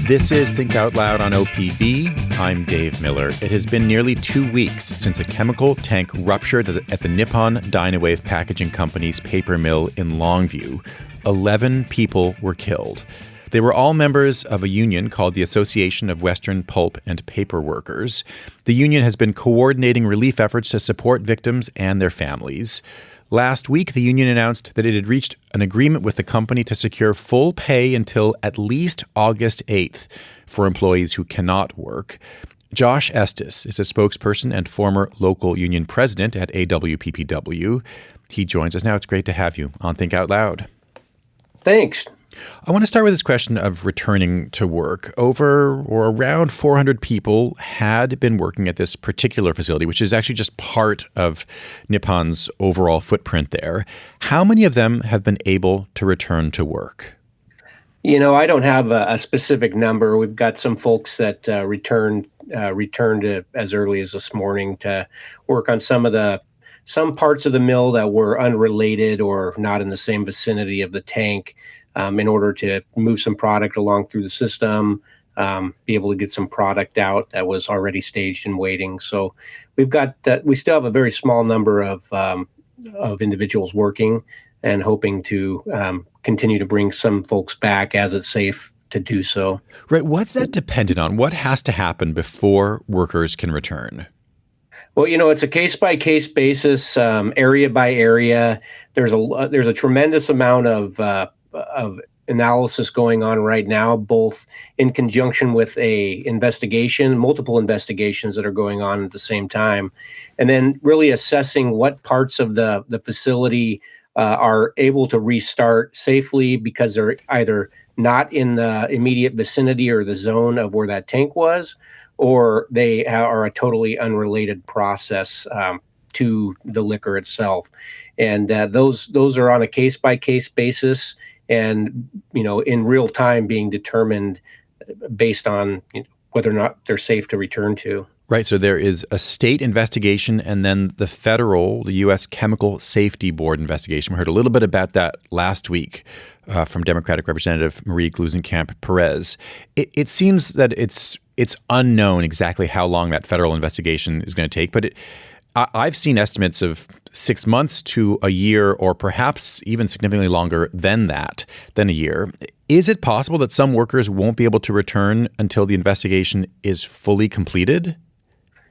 This is Think Out Loud on OPB. I'm Dave Miller. It has been nearly 2 weeks since a chemical tank ruptured at the Nippon Dynawave Packaging Company's paper mill in Longview. 11 people were killed. They were all members of a union called the Association of Western Pulp and Paper Workers. The union has been coordinating relief efforts to support victims and their families. Last week, the union announced that it had reached an agreement with the company to secure full pay until at least August 8th for employees who cannot work. Josh Estes is a spokesperson and former local union president at AWPPW. He joins us now. It's great to have you on Think Out Loud. Thanks. I want to start with this question of returning to work. Over or around 400 people had been working at this particular facility, which is actually just part of Nippon's overall footprint there. How many of them have been able to return to work? You know, I don't have a specific number. We've got some folks that returned as early as this morning to work on some parts of the mill that were unrelated or not in the same vicinity of the tank. In order to move some product along through the system, be able to get some product out that was already staged and waiting. So we still have a very small number of individuals working and hoping to continue to bring some folks back as it's safe to do so. Right. What's that dependent on? What has to happen before workers can return? Well, you know, it's a case-by-case basis, area by area. There's a tremendous amount of analysis going on right now, both in conjunction with multiple investigations that are going on at the same time, and then really assessing what parts of the facility are able to restart safely because they're either not in the immediate vicinity or the zone of where that tank was, or they are a totally unrelated process to the liquor itself. And those are on a case-by-case basis, and, you know, in real time being determined based on whether or not they're safe to return to. Right. So there is a state investigation and then the U.S. Chemical Safety Board investigation. We heard a little bit about that last week from Democratic Representative Marie Gluesenkamp-Perez. It seems that it's unknown exactly how long that federal investigation is going to take, but I've seen estimates of 6 months to a year, or perhaps even significantly longer than a year. Is it possible that some workers won't be able to return until the investigation is fully completed?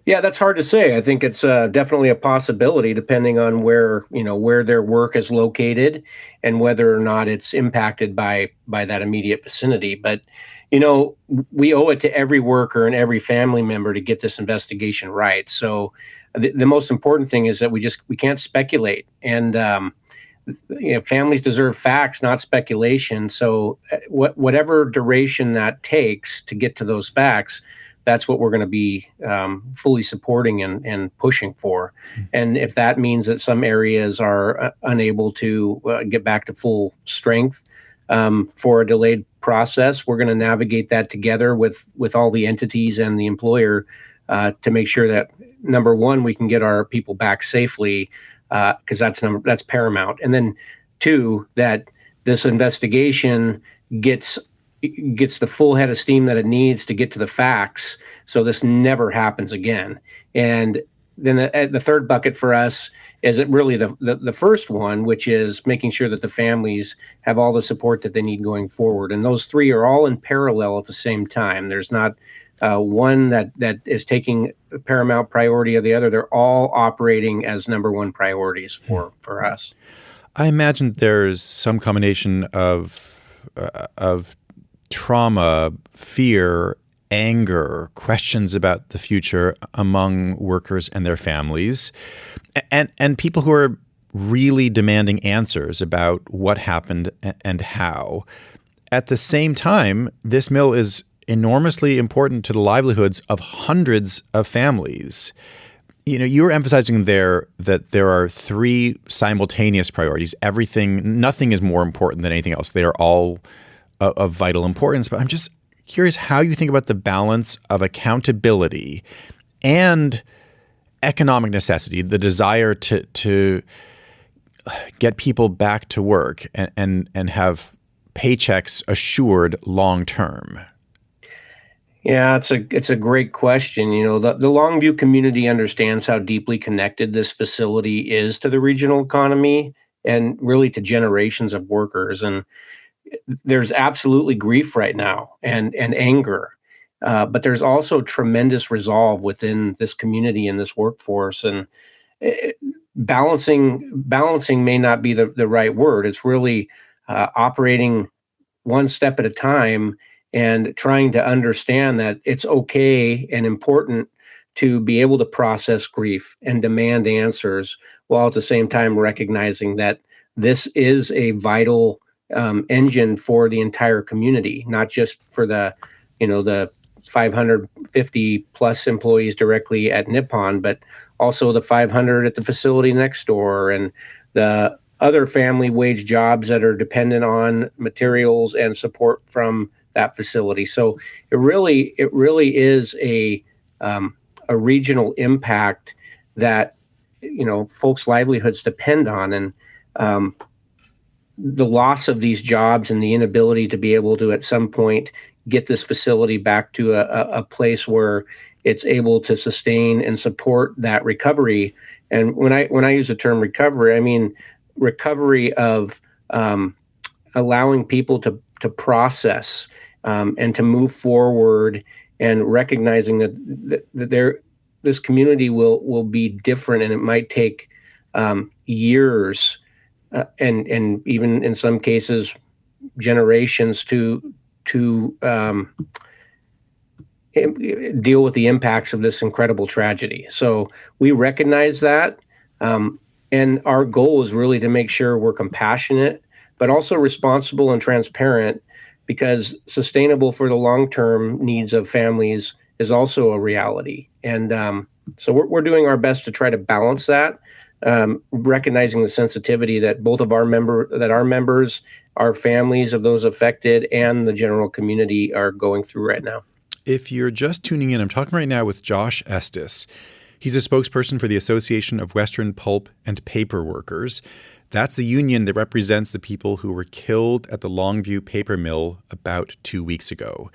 Yeah, that's hard to say. I think it's definitely a possibility, depending on where their work is located and whether or not it's impacted by that immediate vicinity. But you know, we owe it to every worker and every family member to get this investigation right. So the most important thing is that we can't speculate. And families deserve facts, not speculation. So whatever duration that takes to get to those facts, that's what we're going to be fully supporting and pushing for. And if that means that some areas are unable to get back to full strength for a delayed process, we're going to navigate that together with all the entities and the employer to make sure that, number one, we can get our people back safely, because that's paramount. And then two, that this investigation gets the full head of steam that it needs to get to the facts, so this never happens again. And then the third bucket for us is really the first one, which is making sure that the families have all the support that they need going forward. And those three are all in parallel at the same time. There's not one that is taking paramount priority or the other. They're all operating as number one priorities for us. I imagine there's some combination of trauma, fear, anger, questions about the future among workers and their families, and people who are really demanding answers about what happened and how. At the same time, this mill is enormously important to the livelihoods of hundreds of families. You know, you were emphasizing there that there are three simultaneous priorities. Nothing is more important than anything else. They are all of vital importance. But I'm just curious how you think about the balance of accountability and economic necessity, the desire to get people back to work and have paychecks assured long term? Yeah, it's a great question. The Longview community understands how deeply connected this facility is to the regional economy and really to generations of workers. And there's absolutely grief right now and anger, but there's also tremendous resolve within this community and this workforce. And it, balancing may not be the right word. It's really operating one step at a time and trying to understand that it's okay and important to be able to process grief and demand answers, while at the same time recognizing that this is a vital engine for the entire community, not just for the 550 plus employees directly at Nippon, but also the 500 at the facility next door and the other family wage jobs that are dependent on materials and support from that facility. So it really is a regional impact that folks' livelihoods depend on, and the loss of these jobs and the inability to be able to at some point get this facility back to a place where it's able to sustain and support that recovery. And when I use the term recovery, I mean recovery of allowing people to process and to move forward, and recognizing that this community will be different, and it might take years and even in some cases generations to deal with the impacts of this incredible tragedy. So we recognize that. And our goal is really to make sure we're compassionate, but also responsible and transparent, because sustainable for the long-term needs of families is also a reality. And so we're doing our best to try to balance that, recognizing the sensitivity that both of our members, our families of those affected, and the general community are going through right now. If you're just tuning in, I'm talking right now with Josh Estes. He's a spokesperson for the Association of Western Pulp and Paper Workers. That's the union that represents the people who were killed at the Longview paper mill about 2 weeks ago.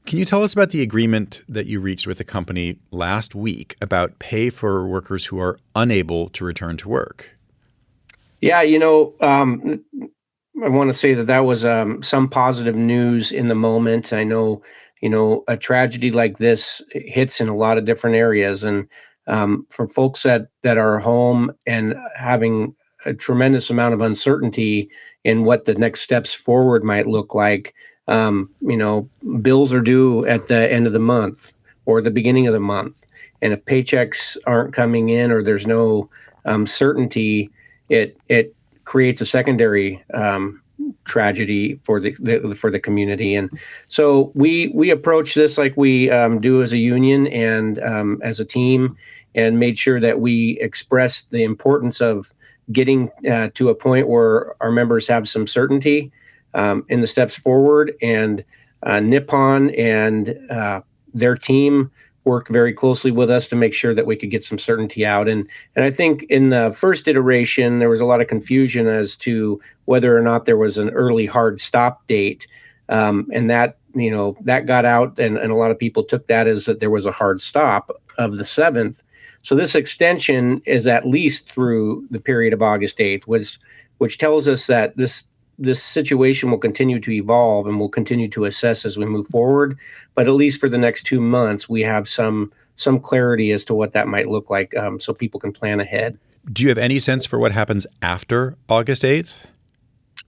Can you tell us about the agreement that you reached with the company last week about pay for workers who are unable to return to work? Yeah, I want to say that was some positive news in the moment. I know, a tragedy like this hits in a lot of different areas, and for folks that are home and having a tremendous amount of uncertainty in what the next steps forward might look like. Bills are due at the end of the month or the beginning of the month, and if paychecks aren't coming in or there's no certainty, it creates a secondary tragedy for the community. And so we approach this like we do as a union and as a team, and made sure that we express the importance of getting to a point where our members have some certainty in the steps forward. And Nippon and their team worked very closely with us to make sure that we could get some certainty out. And I think in the first iteration, there was a lot of confusion as to whether or not there was an early hard stop date. And that got out, and a lot of people took that as that there was a hard stop of the 7th. So this extension is at least through the period of August 8th, which tells us that this situation will continue to evolve, and we'll continue to assess as we move forward. But at least for the next 2 months, we have some clarity as to what that might look like, so people can plan ahead. Do you have any sense for what happens after August 8th?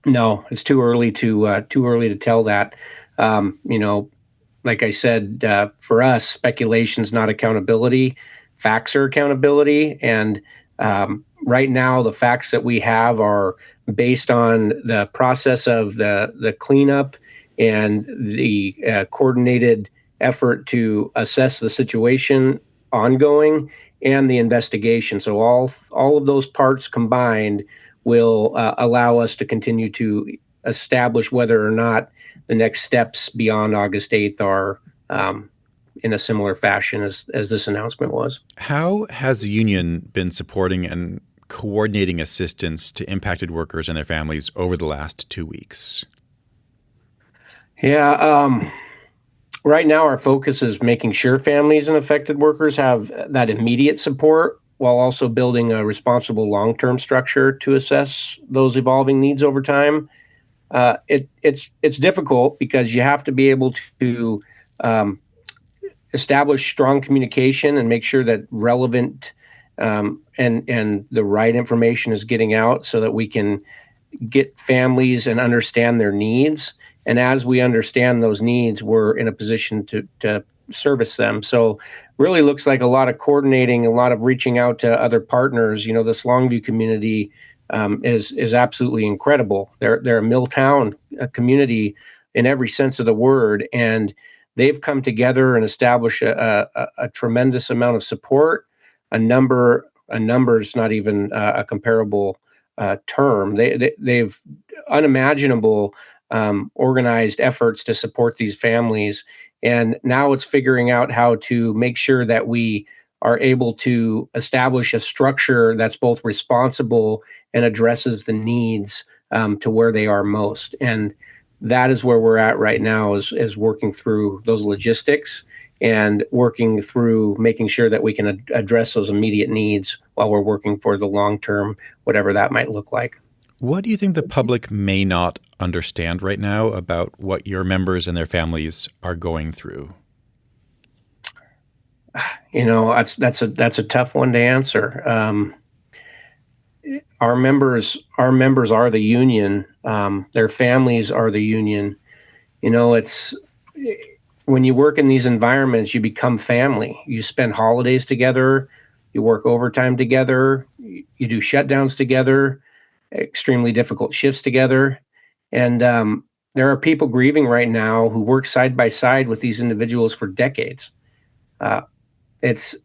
No, it's too early to tell that. Like I said, for us, speculation's not accountability. Facts are accountability. And right now, the facts that we have are based on the process of the cleanup and the coordinated effort to assess the situation ongoing and the investigation. So all of those parts combined will allow us to continue to establish whether or not the next steps beyond August 8th are in a similar fashion as this announcement was. How has the union been supporting and coordinating assistance to impacted workers and their families over the last 2 weeks? Yeah, right now our focus is making sure families and affected workers have that immediate support while also building a responsible long-term structure to assess those evolving needs over time. It's difficult because you have to be able to um, establish strong communication and make sure that relevant and the right information is getting out so that we can get families and understand their needs. And as we understand those needs, we're in a position to service them. So really looks like a lot of coordinating, a lot of reaching out to other partners. This Longview community is absolutely incredible. They're a mill town, a community in every sense of the word, and they've come together and established a tremendous amount of support. A number is not even a comparable term. They've unimaginable organized efforts to support these families, and now it's figuring out how to make sure that we are able to establish a structure that's both responsible and addresses the needs to where they are most. And that is where we're at right now, is working through those logistics and working through making sure that we can address those immediate needs while we're working for the long term, whatever that might look like. What do you think the public may not understand right now about what your members and their families are going through? That's a tough one to answer. Our members are the union. Their families are the union. It's when you work in these environments, you become family. You spend holidays together, you work overtime together, you do shutdowns together, extremely difficult shifts together. And there are people grieving right now who work side by side with these individuals for decades. Uh, it's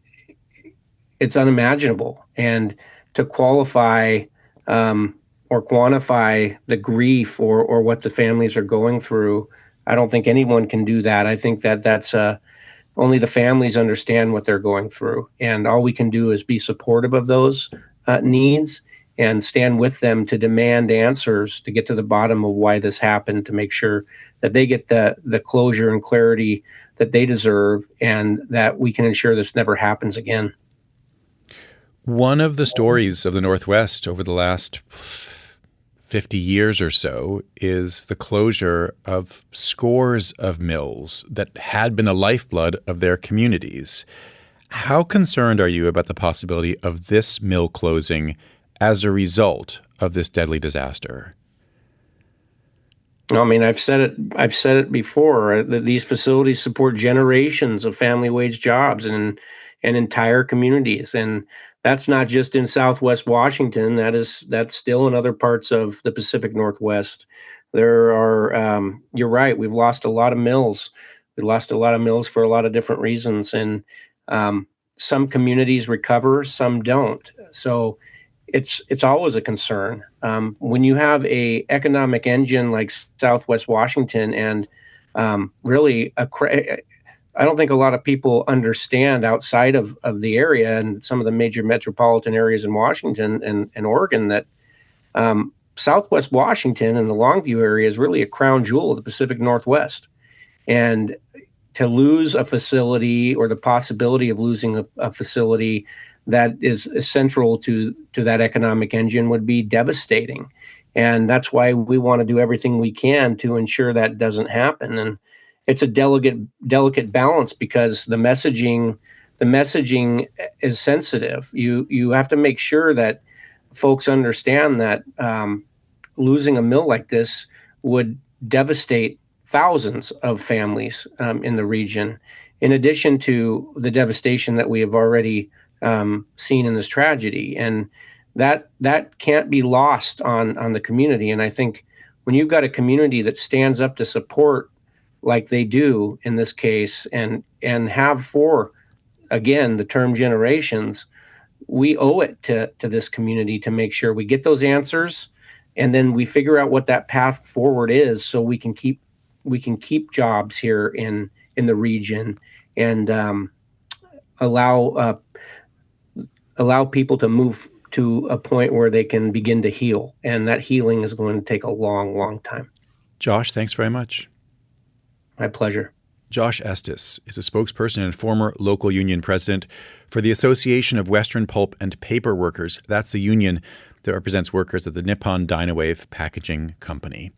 it's unimaginable. And to qualify or quantify the grief or what the families are going through, I don't think anyone can do that. I think that's only the families understand what they're going through. And all we can do is be supportive of those needs and stand with them to demand answers to get to the bottom of why this happened, to make sure that they get the closure and clarity that they deserve, and that we can ensure this never happens again. One of the stories of the Northwest over the last 50 years or so is the closure of scores of mills that had been the lifeblood of their communities. How concerned are you about the possibility of this mill closing as a result of this deadly disaster? I mean, I've said it before, that these facilities support generations of family wage jobs and entire communities. And that's not just in Southwest Washington. That's still in other parts of the Pacific Northwest. There are, you're right, we've lost a lot of mills. We lost a lot of mills for a lot of different reasons. And some communities recover, some don't. So it's always a concern. When you have a economic engine like Southwest Washington, and really I don't think a lot of people understand outside of the area and some of the major metropolitan areas in Washington and Oregon, that Southwest Washington and the Longview area is really a crown jewel of the Pacific Northwest. And to lose a facility, or the possibility of losing a facility that is central to that economic engine, would be devastating. And that's why we want to do everything we can to ensure that doesn't happen. And it's a delicate balance, because the messaging is sensitive. You have to make sure that folks understand that losing a mill like this would devastate thousands of families in the region, in addition to the devastation that we have already seen in this tragedy. And that can't be lost on the community. And I think when you've got a community that stands up to support, like they do in this case, and have for, again, the term generations, we owe it to this community to make sure we get those answers, and then we figure out what that path forward is, so we can keep jobs here in the region, and allow people to move to a point where they can begin to heal. And that healing is going to take a long, long time. Josh, thanks very much. My pleasure. Josh Estes is a spokesperson and former local union president for the Association of Western Pulp and Paper Workers. That's the union that represents workers at the Nippon Dynawave Packaging Company.